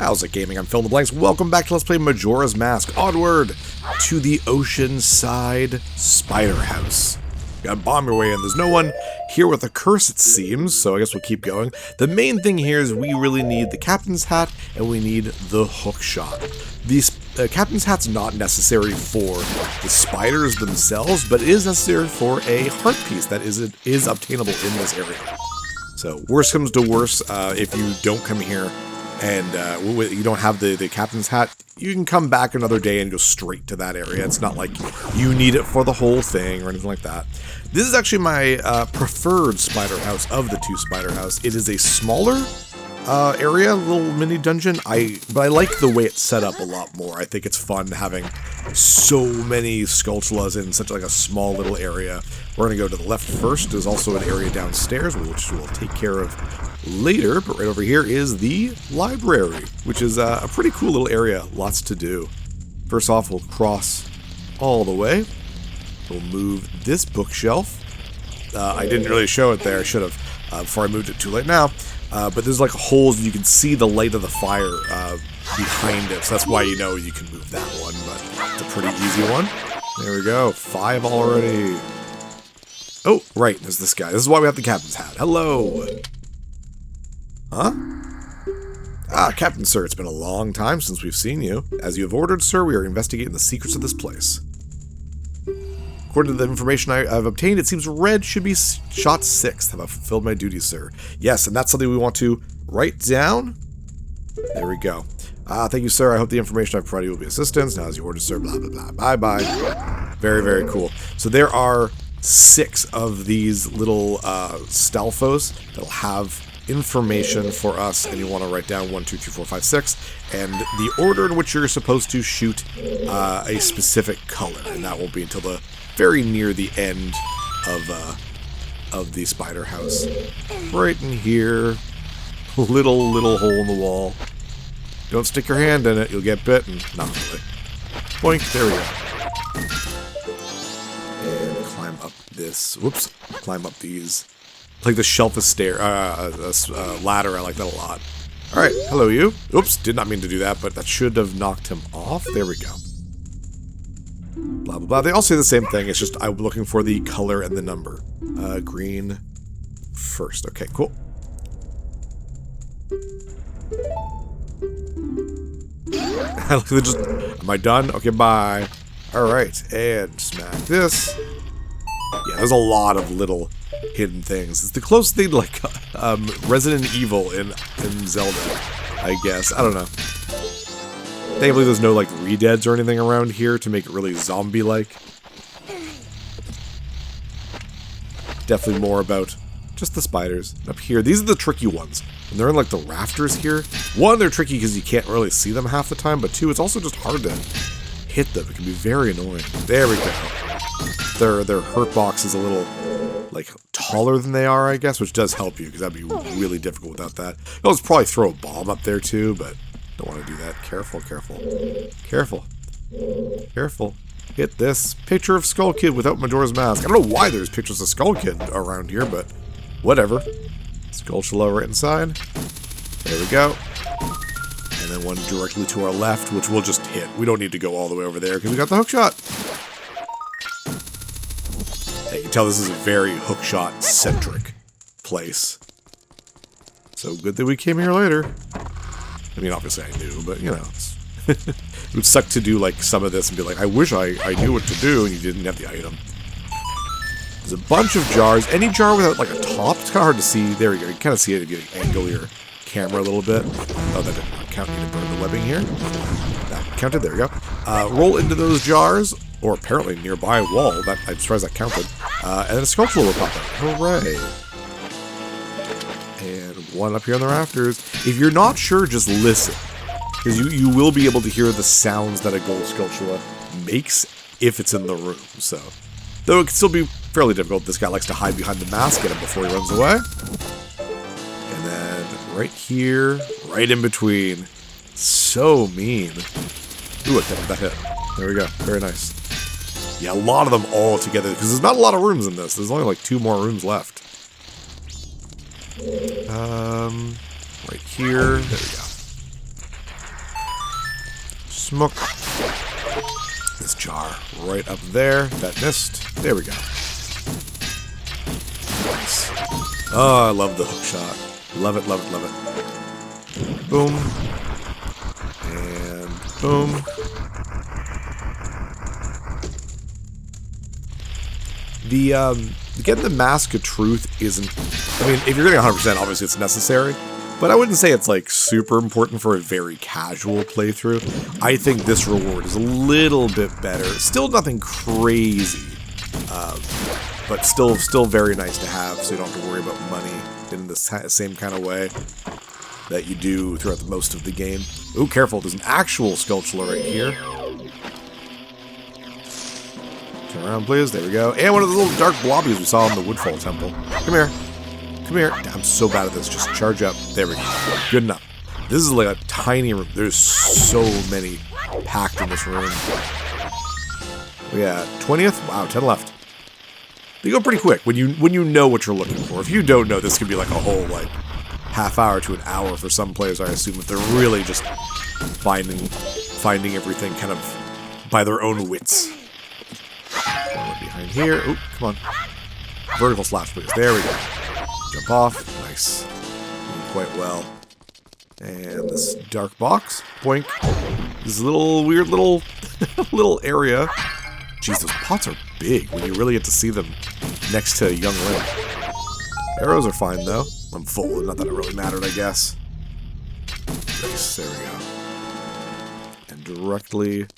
How's it, gaming? I'm Phil in the Blanks. Welcome back to Let's Play Majora's Mask. Onward to the Oceanside Spider House. You gotta bomb your way in. There's no one here with a curse, it seems, so I guess we'll keep going. The main thing here is we really need the captain's hat, and we need the hook shot. The captain's hat's not necessary for the spiders themselves, but is necessary for a heart piece that is obtainable in this area. So, worst comes to worst, if you don't come here and you don't have the captain's hat, you can come back another day and go straight to that area. It's not like you need it for the whole thing or anything like that. This is actually my preferred spider house of the two spider house. It is a smaller area, little mini dungeon. But I like the way it's set up a lot more. I think it's fun having so many Skulltulas in such like a small little area. We're gonna go to the left first. There's also an area downstairs, which we'll take care of later. But right over here is the library, which is a pretty cool little area. Lots to do. First off, we'll cross all the way. We'll move this bookshelf. I didn't really show it there. I should have before I moved it too late now. But there's like holes, and you can see the light of the fire behind it. So that's why you know you can move that one. But it's a pretty easy one. There we go. 5 already. Oh, right. There's this guy. This is why we have the captain's hat. Hello. Huh? Ah, Captain Sir, it's been a long time since we've seen you. As you have ordered, sir, we are investigating the secrets of this place. According to the information I've obtained, it seems Red should be shot 6th. Have I fulfilled my duties, sir? Yes, and that's something we want to write down. There we go. Thank you, sir. I hope the information I've provided you will be assistance. Now, as you ordered, sir, blah, blah, blah. Bye-bye. Very, very cool. So there are 6 of these little Stalfos that'll have information for us, and you want to write down 1, 2, 3, 4, 5, 6, and the order in which you're supposed to shoot a specific color, and that won't be until the very near the end of the spider house. Right in here, little hole in the wall. Don't stick your hand in it, you'll get bitten. Not really. Boink, there we go. And climb up this. Whoops. Climb up these. Like the shelf is ladder. I like that a lot. Alright, hello you. Oops, did not mean to do that, but that should have knocked him off. There we go. Blah, blah, blah. They all say the same thing. It's just I'm looking for the color and the number. Green first. Okay, cool. Am I done? Okay, bye. Alright, and smack this. Yeah, there's a lot of little hidden things. It's the closest thing to like Resident Evil in Zelda, I guess. I don't know. Thankfully, there's no like re-deads or anything around here to make it really zombie-like. Definitely more about just the spiders. Up here, these are the tricky ones. And they're in like the rafters here. 1, they're tricky because you can't really see them half the time, but 2, it's also just hard to hit them. It can be very annoying. There we go. Their hurt box is a little like taller than they are, I guess, which does help you because that'd be really difficult without that. You'll just probably throw a bomb up there too, but don't want to do that. Careful, careful. Careful. Careful. Hit this. Picture of Skull Kid without Majora's Mask. I don't know why there's pictures of Skull Kid around here, but whatever. Skulltula right inside. There we go. And then one directly to our left, which we'll just hit. We don't need to go all the way over there because we got the hook shot. You can tell this is a very hookshot-centric place. So good that we came here later. I mean, obviously I knew, but, you know, it would suck to do, like, some of this and be like, I wish I knew what to do, and you didn't have the item. There's a bunch of jars. Any jar without, like, a top? It's kind of hard to see. There we go. You can kind of see it if you angle your camera a little bit. Oh, that didn't count. You need to burn the webbing here. That counted. There we go. Roll into those jars, or apparently nearby a wall. I'm surprised that counted. And then a Skulltula will pop out. Hooray. And one up here on the rafters. If you're not sure, just listen. Because you will be able to hear the sounds that a gold Skulltula makes if it's in the room. So, though it can still be fairly difficult. This guy likes to hide behind the mask, get him before he runs away. And then right here, right in between. So mean. Ooh, that hit. There we go. Very nice. Yeah, a lot of them all together, because there's not a lot of rooms in this. There's only like 2 more rooms left. Right here. There we go. Smoke. This jar right up there. That missed. There we go. Nice. Oh, I love the hook shot. Love it, love it, love it. Boom. And boom. Getting the Mask of Truth isn't... I mean, if you're getting 100%, obviously it's necessary. But I wouldn't say it's, like, super important for a very casual playthrough. I think this reward is a little bit better. Still nothing crazy. But still very nice to have, so you don't have to worry about money in the same kind of way that you do throughout the most of the game. Ooh, careful, there's an actual Skulltula right here. Turn around, please. There we go. And one of the little dark blobbies we saw in the Woodfall Temple. Come here. Come here. I'm so bad at this. Just charge up. There we go. Good enough. This is like a tiny room. There's so many packed in this room. Yeah, 20th? Wow, 10 left. They go pretty quick when you know what you're looking for. If you don't know, this could be like a whole like half hour to an hour for some players, I assume, if they're really just finding everything kind of by their own wits. One behind here. Oop, come on. Vertical slash, please. There we go. Jump off. Nice. Doing quite well. And this dark box. Boink. This little weird little area. Jeez, those pots are big when you really get to see them next to young Link. Arrows are fine, though. I'm full. Not that it really mattered, I guess. Nice. There we go. And directly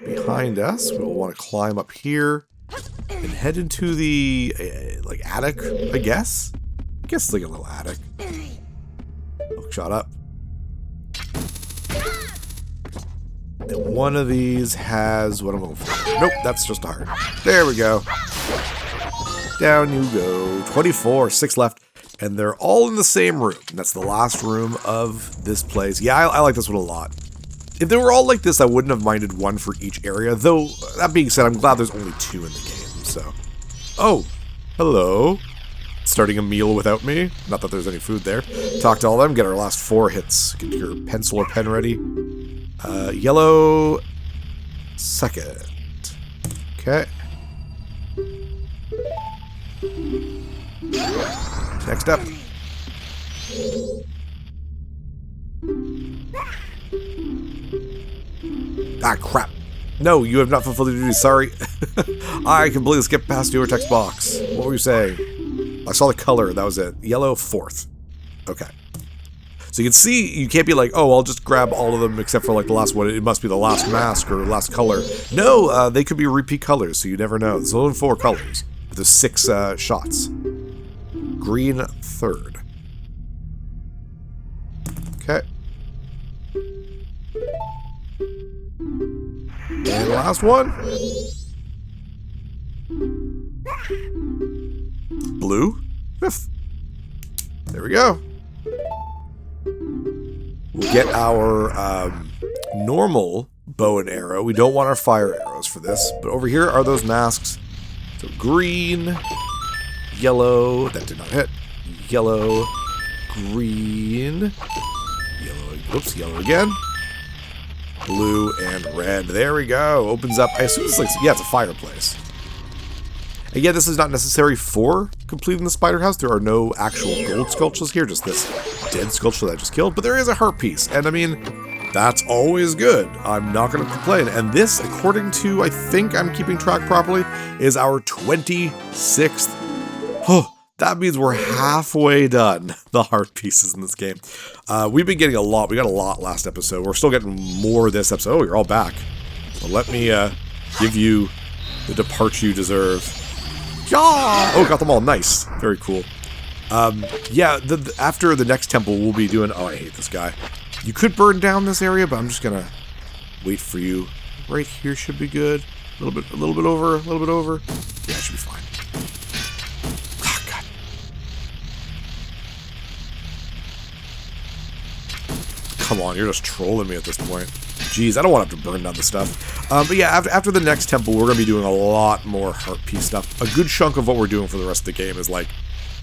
behind us, we'll want to climb up here and head into the, like, attic, I guess? I guess it's like a little attic. Look, shot up. And one of these has what I'm looking for. Nope, that's just a heart. There we go. Down you go. 24, 6 left. And they're all in the same room. And that's the last room of this place. Yeah, I like this one a lot. If they were all like this, I wouldn't have minded one for each area. Though, that being said, I'm glad there's only 2 in the game, so. Oh, hello. Starting a meal without me. Not that there's any food there. Talk to all of them, get our last 4 hits. Get your pencil or pen ready. Yellow second. Okay. Next up. Ah, crap. No, you have not fulfilled your duty. Sorry. I completely skipped past your text box. What were you saying? I saw the color. That was it. Yellow 4th. Okay. So you can see, you can't be like, oh, I'll just grab all of them except for like the last one. It must be the last mask or last color. No, they could be repeat colors, so you never know. There's only 4 colors. But there's 6 shots. Green 3rd. Okay. And the last one. Blue 5th. There we go. We'll get our normal bow and arrow. We don't want our fire arrows for this. But over here are those masks. So green, yellow, that did not hit. Yellow, green, yellow, oops, yellow again. Blue and red. There we go. Opens up. I assume it's like, yeah, it's a fireplace. And yeah, this is not necessary for completing the spider house. There are no actual gold sculptures here, just this dead sculpture that I just killed. But there is a heart piece, and I mean, that's always good. I'm not going to complain. And this, according to, I think I'm keeping track properly, is our 26th. Oh, that means we're halfway done the heart pieces in this game. We've been getting a lot. We got a lot last episode. We're still getting more this episode. Oh, you're all back. Well, let me give you the departure you deserve. Yeah! Oh, got them all. Nice. Very cool. Yeah, after the next temple, we'll be doing... Oh, I hate this guy. You could burn down this area, but I'm just going to wait for you. Right here should be good. A little bit over. Yeah, it should be fine. Oh, God. Come on, you're just trolling me at this point. Jeez, I don't want to have to burn down the stuff. But yeah, after the next temple, we're going to be doing a lot more heart piece stuff. A good chunk of what we're doing for the rest of the game is like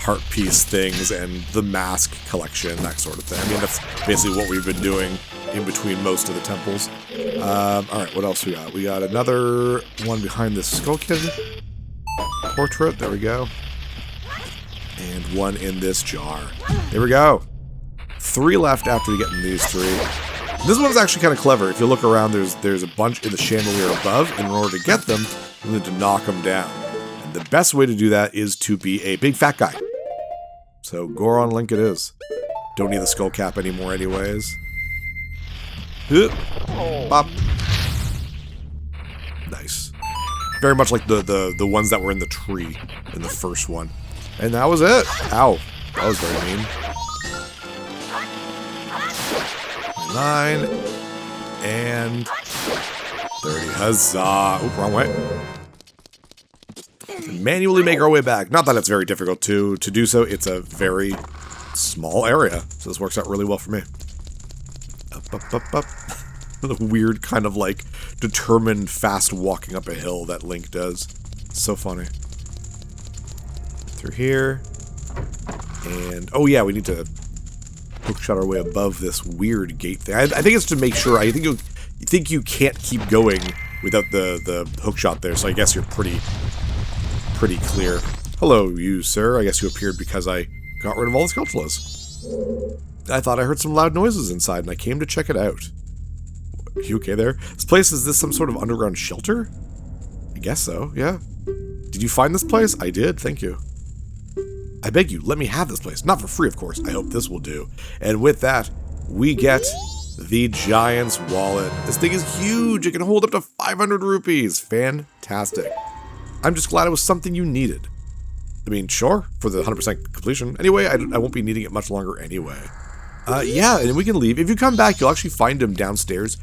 heart piece things and the mask collection, that sort of thing. I mean, that's basically what we've been doing in between most of the temples. Alright, what else we got? We got another one behind this Skull Kid portrait. There we go. And one in this jar. There we go. 3 left after getting these 3. This one's actually kind of clever. If you look around, there's a bunch in the chandelier above, and in order to get them, you need to knock them down. And the best way to do that is to be a big fat guy. So Goron Link it is. Don't need the skull cap anymore anyways. Bop. Nice. Very much like the ones that were in the tree in the first one. And that was it. Ow. That was very mean. 9 and 30. Huzzah. Oop, wrong way. Manually make our way back. Not that it's very difficult to do so. It's a very small area. So this works out really well for me. Up, up, up, up. The weird kind of like determined fast walking up a hill that Link does. So funny. Through here. And, oh yeah, we need to hookshot our way above this weird gate thing. I think it's to make sure, I think you can't keep going without the hookshot there, so I guess you're pretty clear. Hello, you, sir. I guess you appeared because I got rid of all the Skulltulas. I thought I heard some loud noises inside, and I came to check it out. Are you okay there? This place, is this some sort of underground shelter? I guess so, yeah. Did you find this place? I did, thank you. I beg you, let me have this place. Not for free, of course. I hope this will do. And with that, we get the Giant's Wallet. This thing is huge. It can hold up to 500 rupees. Fantastic. I'm just glad it was something you needed. I mean, sure, for the 100% completion. Anyway, I won't be needing it much longer anyway. Yeah, and we can leave. If you come back, you'll actually find him downstairs,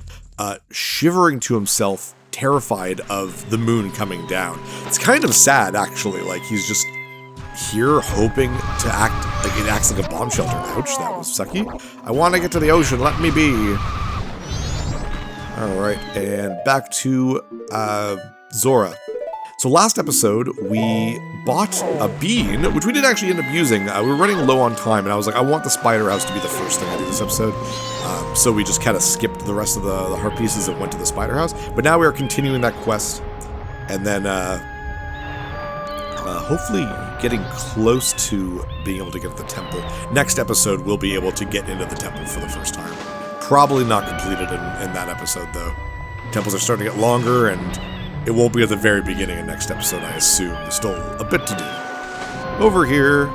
shivering to himself, terrified of the moon coming down. It's kind of sad, actually. Like, he's just here hoping to act like it acts like a bomb shelter. Ouch, that was sucky. I want to get to the ocean. Let me be. Alright, and back to Zora. So last episode, we bought a bean, which we did actually end up using. We were running low on time, and I was like, I want the spider house to be the first thing I do this episode. So we just kind of skipped the rest of the heart pieces and went to the spider house. But now we are continuing that quest, and then hopefully getting close to being able to get to the temple. Next episode, we'll be able to get into the temple for the first time. Probably not completed in that episode, though. Temples are starting to get longer, and it won't be at the very beginning of next episode, I assume. There's still a bit to do. Over here,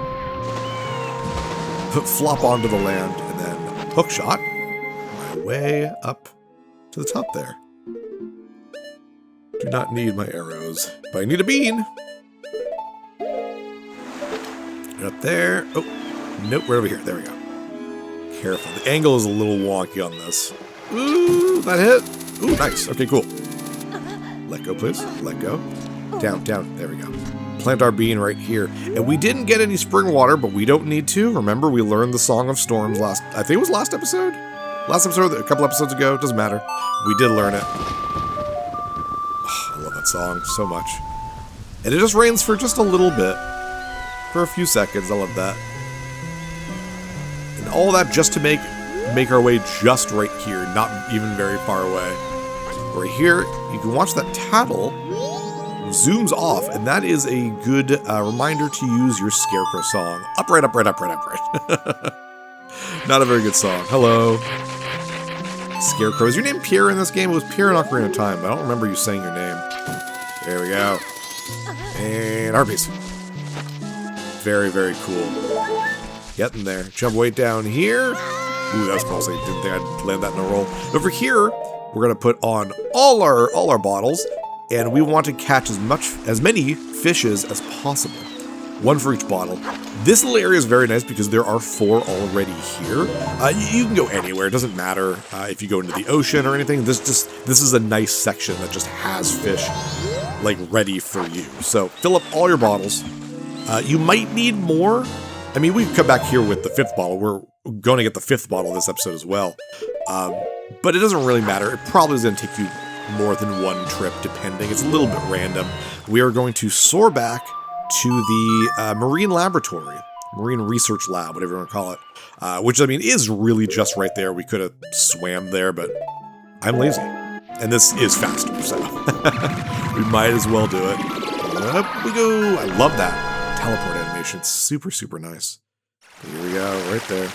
flop onto the land, and then hookshot my way up to the top there. Do not need my arrows, but I need a bean. Get up there. Oh, nope, we're over here. There we go. Careful. The angle is a little wonky on this. Ooh, that hit. Ooh, nice. Okay, cool. Let go, please. Let go. Down, down. There we go. Plant our bean right here. And we didn't get any spring water, but we don't need to. Remember, we learned the Song of Storms I think it was last episode? Last episode, a couple episodes ago. It doesn't matter. We did learn it. Oh, I love that song so much. And it just rains for just a little bit. For a few seconds. I love that. And all that just to make our way just right here. Not even very far away. Right here, you can watch that tattle zooms off, and that is a good reminder to use your Scarecrow song. Upright, upright, upright, upright. Not a very good song. Hello. Scarecrow. Is your name Pierre in this game? It was Pierre in Ocarina of Time, but I don't remember you saying your name. There we go. And harpies. Very, very cool. Getting there. Jump way down here. Ooh, that was close. I didn't think I'd land that in a roll. Over here, we're gonna put on all our bottles, and we want to catch as many fishes as possible. One for each bottle. This little area is very nice because there are 4 already here. You can go anywhere. It doesn't matter if you go into the ocean or anything. This is a nice section that just has fish like ready for you. So fill up all your bottles. You might need more. I mean, we've come back here with the 5th bottle. We're going to get the 5th bottle this episode as well. But it doesn't really matter. It probably is going to take you more than one trip, depending. It's a little bit random. We are going to soar back to the marine laboratory. Marine Research Lab, whatever you want to call it. Which, I mean, is really just right there. We could have swam there, but I'm lazy. And this is faster, so we might as well do it. Up we go. I love that teleport animation. It's super, super nice. Here we go, right there.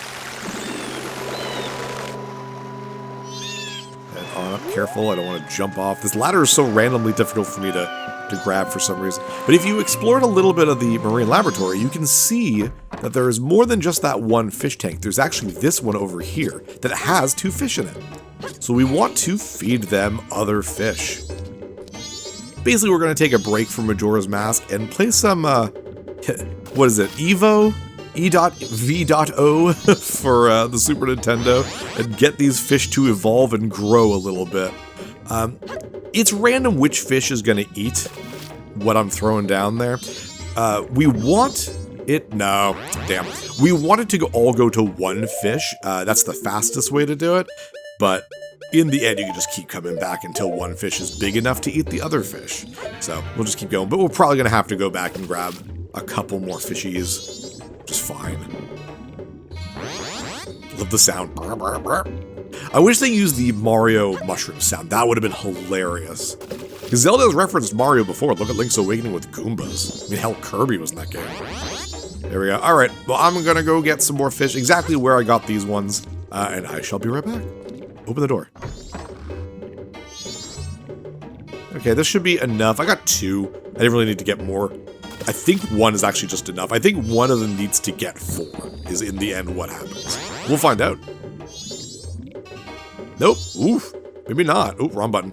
And on up, careful. I don't want to jump off. This ladder is so randomly difficult for me to grab for some reason. But if you explored a little bit of the marine laboratory, you can see that there is more than just that one fish tank. There's actually this one over here that has 2 fish in it. So we want to feed them other fish. Basically, we're going to take a break from Majora's Mask and play some, what is it, Evo? E.V.O. for the Super Nintendo and get these fish to evolve and grow a little bit. It's random which fish is going to eat what I'm throwing down there. We want it... No, damn. We want it to all go to one fish. That's the fastest way to do it. But in the end, you can just keep coming back until one fish is big enough to eat the other fish. So we'll just keep going. But we're probably going to have to go back and grab a couple more fishies. Just fine. Love the sound. I wish they used the Mario mushroom sound. That would have been hilarious. Because Zelda has referenced Mario before. Look at Link's Awakening with Goombas. I mean, hell, Kirby was in that game. There we go. All right. Well, I'm going to go get some more fish. Exactly where I got these ones. And I shall be right back. Open the door. Okay, this should be enough. I got 2. I didn't really need to get more. I think 1 is actually just enough. I think one of them needs to get 4 is in the end what happens. We'll find out. Nope. Oof. Maybe not. Oop, wrong button.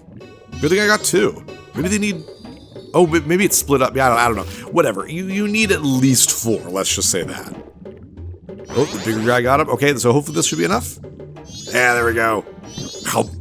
Good thing I got 2. Maybe they need... Oh, maybe it's split up. Yeah, I don't know. Whatever. You need at least 4. Let's just say that. Oh, the bigger guy got him. Okay, so hopefully this should be enough. Yeah, there we go. Help.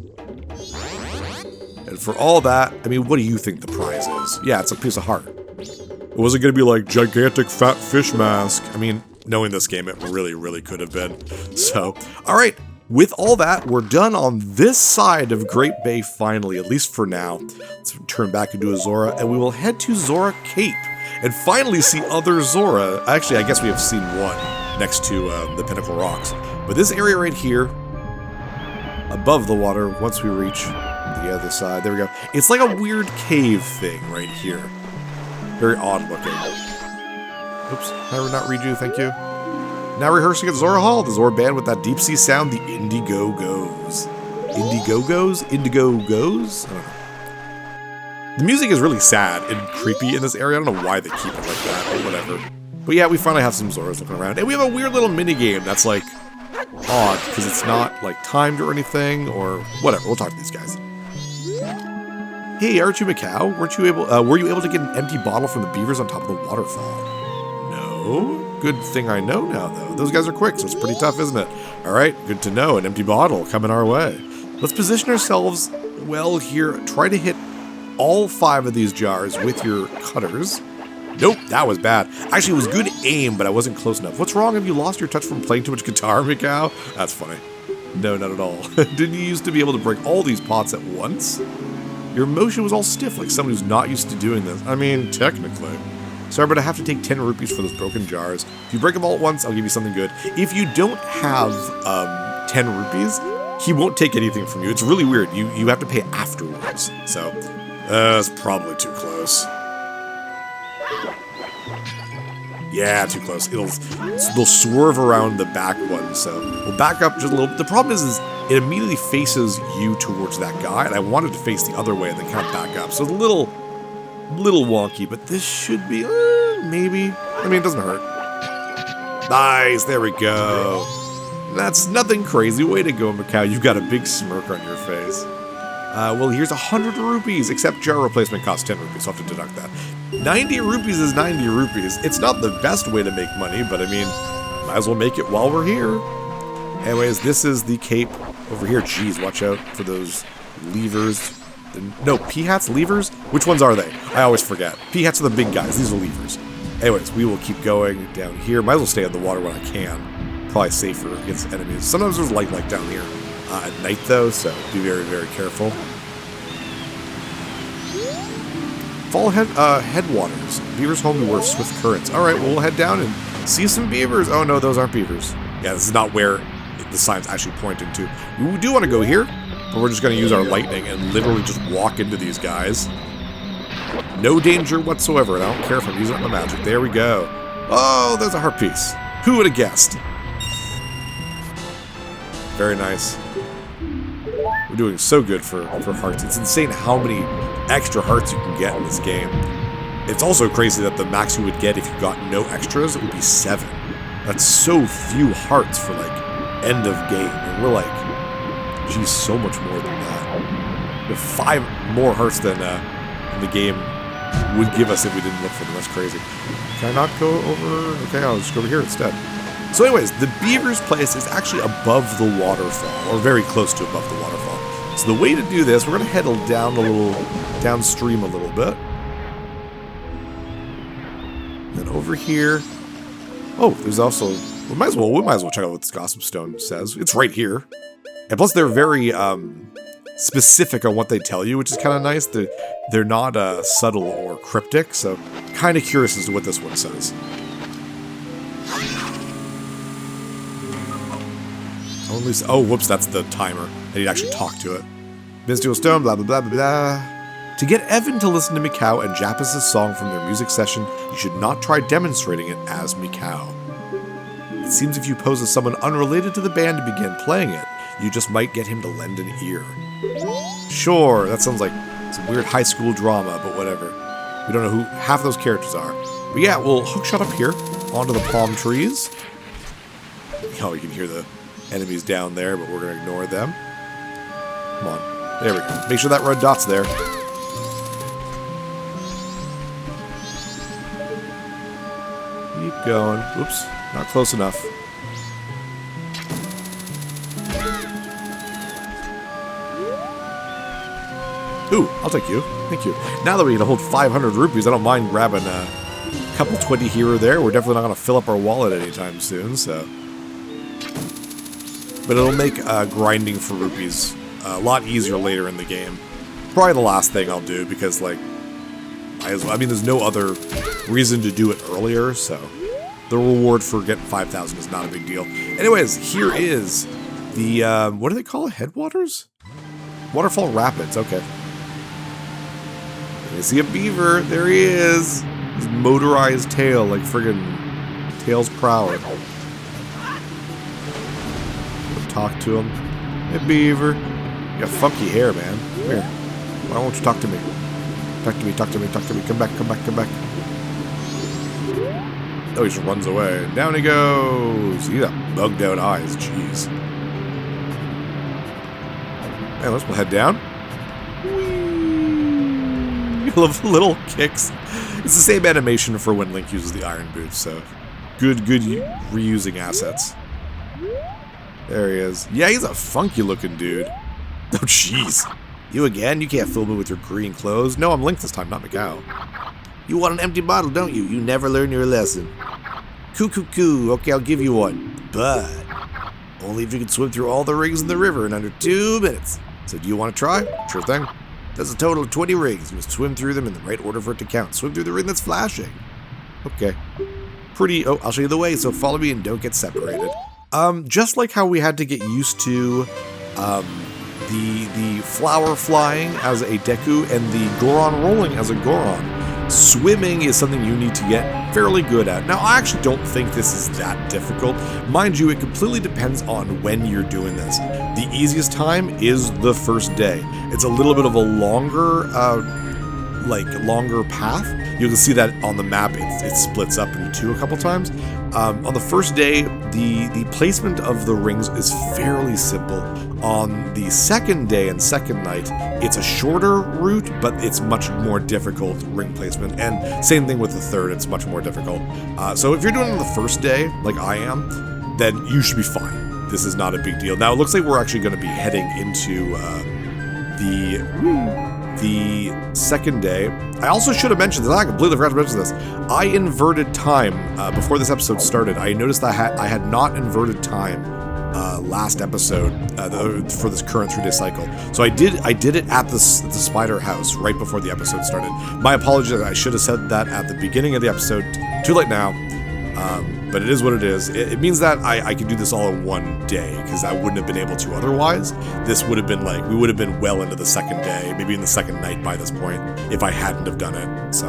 And for all that, I mean, what do you think the prize is? Yeah, it's a piece of heart. It wasn't going to be like gigantic fat fish mask. I mean, knowing this game, it really, really could have been. So, all right. With all that, we're done on this side of Great Bay finally, at least for now. Let's turn back into Azora, and we will head to Zora Cape and finally see other Zora. Actually, I guess we have seen one next to the Pinnacle Rocks. But this area right here, above the water, once we reach the other side, there we go. It's like a weird cave thing right here. Very odd looking. Oops, I would not read you, thank you. Now rehearsing at Zora Hall, the Zora band with that deep sea sound, the Indiegogo's. Indiegogo's? Indiegogo's? I don't know. The music is really sad and creepy in this area. I don't know why they keep it like that, or whatever. But yeah, we finally have some Zoras looking around. And we have a weird little mini game that's like odd, because it's not like timed or anything, or whatever. We'll talk to these guys. Hey, aren't you Macau? Were you able to get an empty bottle from the beavers on top of the waterfall? No. Good thing I know now, though. Those guys are quick, so it's pretty tough, isn't it? All right, good to know. An empty bottle coming our way. Let's position ourselves well here. Try to hit all 5 of these jars with your cutters. Nope, that was bad. Actually, it was good aim, but I wasn't close enough. What's wrong? Have you lost your touch from playing too much guitar, Macau? That's funny. No, not at all. Didn't you used to be able to break all these pots at once? Your motion was all stiff, like someone who's not used to doing this. I mean, technically. Sorry, but I have to take 10 rupees for those broken jars. If you break them all at once, I'll give you something good. If you don't have 10 rupees, he won't take anything from you. It's really weird. You have to pay afterwards. So, it's probably too close. Yeah, too close. They'll swerve around the back one, so we'll back up just a little bit. The problem is it immediately faces you towards that guy, and I wanted to face the other way and then kind of back up. So it's a little wonky, but this should be, maybe. I mean, it doesn't hurt. Nice, there we go. That's nothing crazy. Way to go, Macau. You've got a big smirk on your face. Well, here's 100 rupees, except jar replacement costs 10 rupees, so I'll have to deduct that. 90 rupees is 90 rupees. It's not the best way to make money, but I mean, might as well make it while we're here. Anyways, this is the cape over here. Jeez, watch out for those levers. No, P-hats, levers? Which ones are they? I always forget. P-hats are the big guys. These are levers. Anyways, we will keep going down here. Might as well stay in the water when I can. Probably safer against enemies. Sometimes there's light down here at night, though, so be very, very careful. Fall headwaters. Beaver's home to where swift currents. All right, well, we'll head down and See some beavers. Oh no, those aren't beavers. Yeah, this is not where the sign's actually pointing to. We do want to go here, but we're just going to use our lightning and literally just walk into these guys. No danger whatsoever, and I don't care if I'm using up my magic. There we go. Oh, there's a heart piece. Who would have guessed? Very nice. We're doing so good for hearts. It's insane how many extra hearts you can get in this game. It's also crazy that the max you would get if you got no extras, it would be 7. That's so few hearts for, like, end of game. And we're like, geez, so much more than that. We have 5 more hearts than the game would give us if we didn't look for them. That's crazy. Can I not go over? Okay, I'll just go over here instead. So anyways, the beaver's place is actually above the waterfall, or very close to above the waterfall. So the way to do this, we're going to head down a little, downstream a little bit. And over here, oh, there's also, we might as well check out what this gossip stone says. It's right here. And plus they're very specific on what they tell you, which is kind of nice. They're not subtle or cryptic, so kind of curious as to what this one says. Oh, whoops, that's the timer. I need to actually talk to it. Mystical stone, blah, blah, blah, blah, blah. To get Evan to listen to Mikau and Japus' song from their music session, you should not try demonstrating it as Mikau. It seems if you pose as someone unrelated to the band and begin playing it, you just might get him to lend an ear. Sure, that sounds like some weird high school drama, but whatever. We don't know who half of those characters are. But yeah, we'll hookshot up here onto the palm trees. Oh, you can hear the enemies down there, but we're going to ignore them. Come on. There we go. Make sure that red dot's there. Keep going. Oops, not close enough. Ooh, I'll take you. Thank you. Now that we can hold 500 rupees, I don't mind grabbing a couple 20 here or there. We're definitely not going to fill up our wallet anytime soon, so. But it'll make grinding for rupees a lot easier later in the game. Probably the last thing I'll do, because, like, I mean, there's no other reason to do it earlier, so the reward for getting 5,000 is not a big deal. Anyways, here is the, what do they call it? Headwaters? Waterfall Rapids, okay. I see a beaver. There he is. His motorized tail, like friggin' Tails Prower. Talk to him. Hey, beaver. You got funky hair, man. Come here. Why won't you talk to me? Talk to me, talk to me, talk to me. Come back, come back, come back. Oh, he just runs away. Down he goes. He's got bugged out eyes. Jeez. Hey, let's head down. I love the little kicks. It's the same animation for when Link uses the iron boots, so good reusing assets. There he is. Yeah, he's a funky looking dude. Oh, jeez. You again? You can't fool me with your green clothes. No, I'm Link this time, not Mikau. You want an empty bottle, don't you? You never learn your lesson. Coo. Okay, I'll give you one. But only if you can swim through all the rings in the river in under 2 minutes. So do you want to try? Sure thing. That's a total of 20 rings. You must swim through them in the right order for it to count. Swim through the ring that's flashing. Okay. Pretty... Oh, I'll show you the way, so follow me and don't get separated. Just like how we had to get used to the flower flying as a Deku and the Goron rolling as a Goron, swimming is something you need to get fairly good at. Now, I actually don't think this is that difficult. Mind you, it completely depends on when you're doing this. The easiest time is the first day. It's a little bit of a longer, longer path. You can see that on the map, it splits up into 2 a couple times. On the first day, the placement of the rings is fairly simple. On the second day and second night, it's a shorter route, but it's much more difficult ring placement. And same thing with the third, it's much more difficult. So if you're doing it on the first day, like I am, then you should be fine. This is not a big deal. Now, it looks like we're actually going to be heading into the second day. I also should have mentioned this. I completely forgot to mention this. I inverted time before this episode started. I noticed that I had not inverted time last episode for this current 3-day cycle. So I did it at the spider house right before the episode started. My apologies. I should have said that at the beginning of the episode. Too late now. But it is what it is. It means that I can do this all in one day, because I wouldn't have been able to otherwise. This would have been like, we would have been well into the second day, maybe in the second night by this point, if I hadn't have done it. So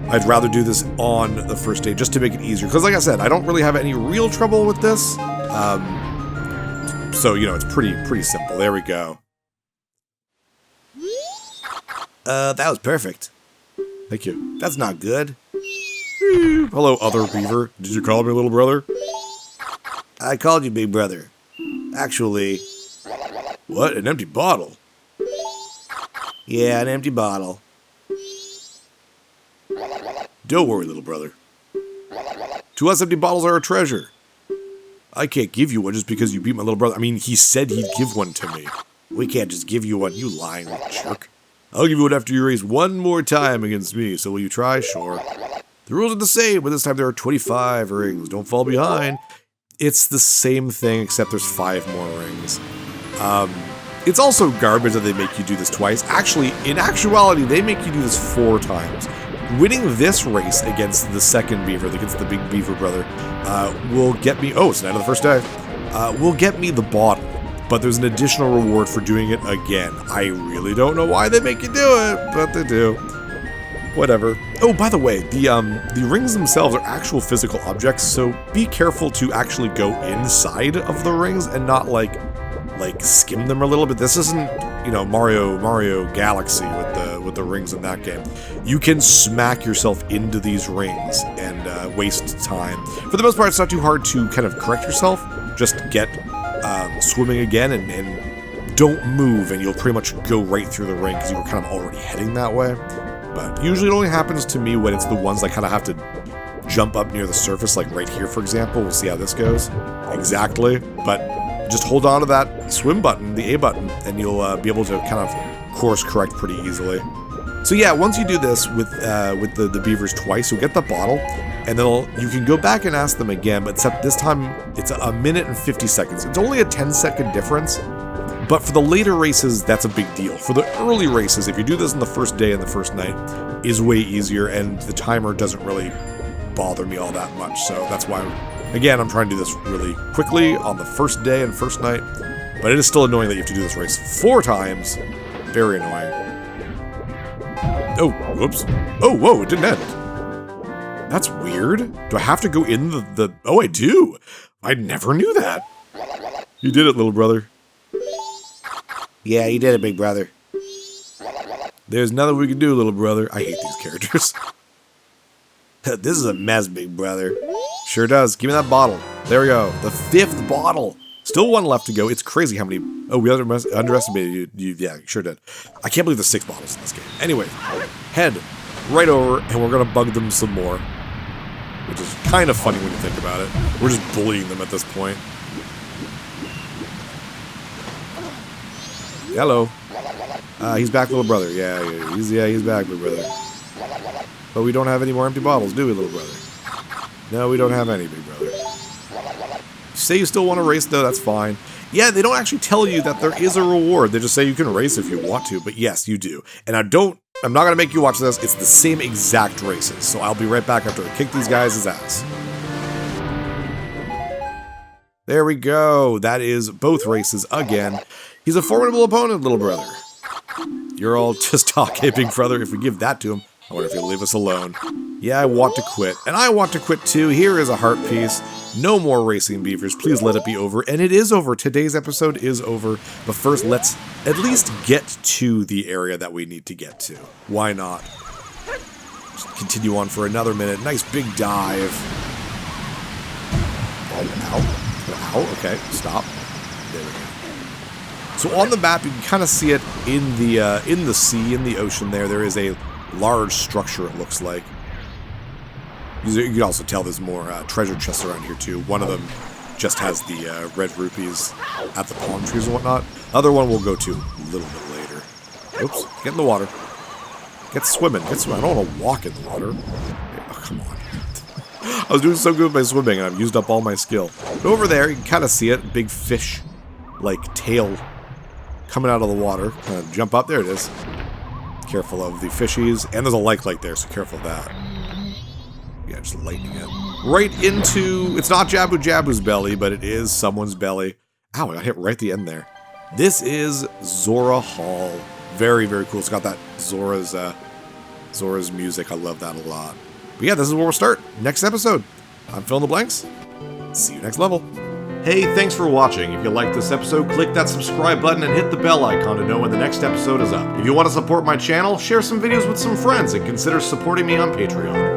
I'd rather do this on the first day just to make it easier. Because like I said, I don't really have any real trouble with this. So, you know, it's pretty simple. There we go. That was perfect. Thank you. That's not good. Hello, other beaver. Did you call me little brother? I called you big brother. Actually... What? An empty bottle? Yeah, an empty bottle. Don't worry, little brother. To us, empty bottles are a treasure. I can't give you one just because you beat my little brother. I mean, he said he'd give one to me. We can't just give you one, you lying jerk. I'll give you one after you race one more time against me, so will you try? Sure. The rules are the same, but this time there are 25 rings. Don't fall behind. It's the same thing, except there's 5 more rings. It's also garbage that they make you do this twice. Actually, in actuality, they make you do this 4 times. Winning this race against the second beaver, against the big beaver brother, will get me... Oh, it's the night of the first day. Will get me the bottle. But there's an additional reward for doing it again. I really don't know why they make you do it, but they do. Whatever. Oh, by the way, the rings themselves are actual physical objects, so be careful to actually go inside of the rings and not like skim them a little bit. This isn't, you know, Mario Galaxy with the rings in that game. You can smack yourself into these rings and waste time. For the most part, it's not too hard to kind of correct yourself. Just get swimming again and don't move, and you'll pretty much go right through the ring because you were kind of already heading that way. But usually it only happens to me when it's the ones I kind of have to jump up near the surface, like right here, for example. We'll see how this goes. Exactly. But just hold on to that swim button, the A button, and you'll be able to kind of course correct pretty easily. So yeah, once you do this with the beavers twice, you'll get the bottle, and then you can go back and ask them again, but except this time it's a minute and 50 seconds. It's only a 10-second difference. But for the later races, that's a big deal. For the early races, if you do this on the first day and the first night, is way easier, and the timer doesn't really bother me all that much. So that's why, again, I'm trying to do this really quickly on the first day and first night. But it is still annoying that you have to do this race 4 times. Very annoying. Oh, whoops. Oh, whoa, it didn't end. That's weird. Do I have to go in the... Oh, I do. I never knew that. You did it, little brother. Yeah, you did it, big brother. There's nothing we can do, little brother. I hate these characters. This is a mess, big brother. Sure does. Give me that bottle. There we go. The 5th bottle. Still 1 left to go. It's crazy how many... Oh, we underestimated you. Yeah, you sure did. I can't believe there's 6 bottles in this game. Anyway, head right over, and we're going to bug them some more. Which is kind of funny when you think about it. We're just bullying them at this point. Hello. He's back, little brother. Yeah, he's back, big brother. But we don't have any more empty bottles, do we, little brother? No, we don't have any, big brother. Say you still want to race, though, that's fine. Yeah, they don't actually tell you that there is a reward. They just say you can race if you want to, but yes, you do. And I'm not going to make you watch this. It's the same exact races. So I'll be right back after I kick these guys' ass. There we go. That is both races again. He's a formidable opponent, little brother. You're all just talking, big brother. If we give that to him, I wonder if he'll leave us alone. Yeah, I want to quit. And I want to quit too. Here is a heart piece. No more racing beavers. Please let it be over. And it is over. Today's episode is over. But first, let's at least get to the area that we need to get to. Why not? Just continue on for another minute. Nice big dive. Oh, ow. Okay, stop. There we go. So on the map, you can kind of see it in the sea, in the ocean there. There is a large structure, it looks like. You can also tell there's more treasure chests around here, too. One of them just has the red rupees at the palm trees and whatnot. The other one we'll go to a little bit later. Oops, get in the water. Get swimming. I don't want to walk in the water. Oh, come on. I was doing so good with my swimming, and I've used up all my skill. But over there, you can kind of see it. Big fish, like, tail coming out of the water. Kind of jump up. There it is. Careful of the fishies. And there's a light there, so careful of that. Yeah, just lightning it. Right into, it's not Jabu Jabu's belly, but it is someone's belly. Ow, I got hit right at the end there. This is Zora Hall. Very, very cool. It's got that Zora's music. I love that a lot. But yeah, this is where we'll start. Next episode. I'm Fill in the Blanks. See you next level. Hey, thanks for watching. If you liked this episode, click that subscribe button and hit the bell icon to know when the next episode is up. If you want to support my channel, share some videos with some friends and consider supporting me on Patreon.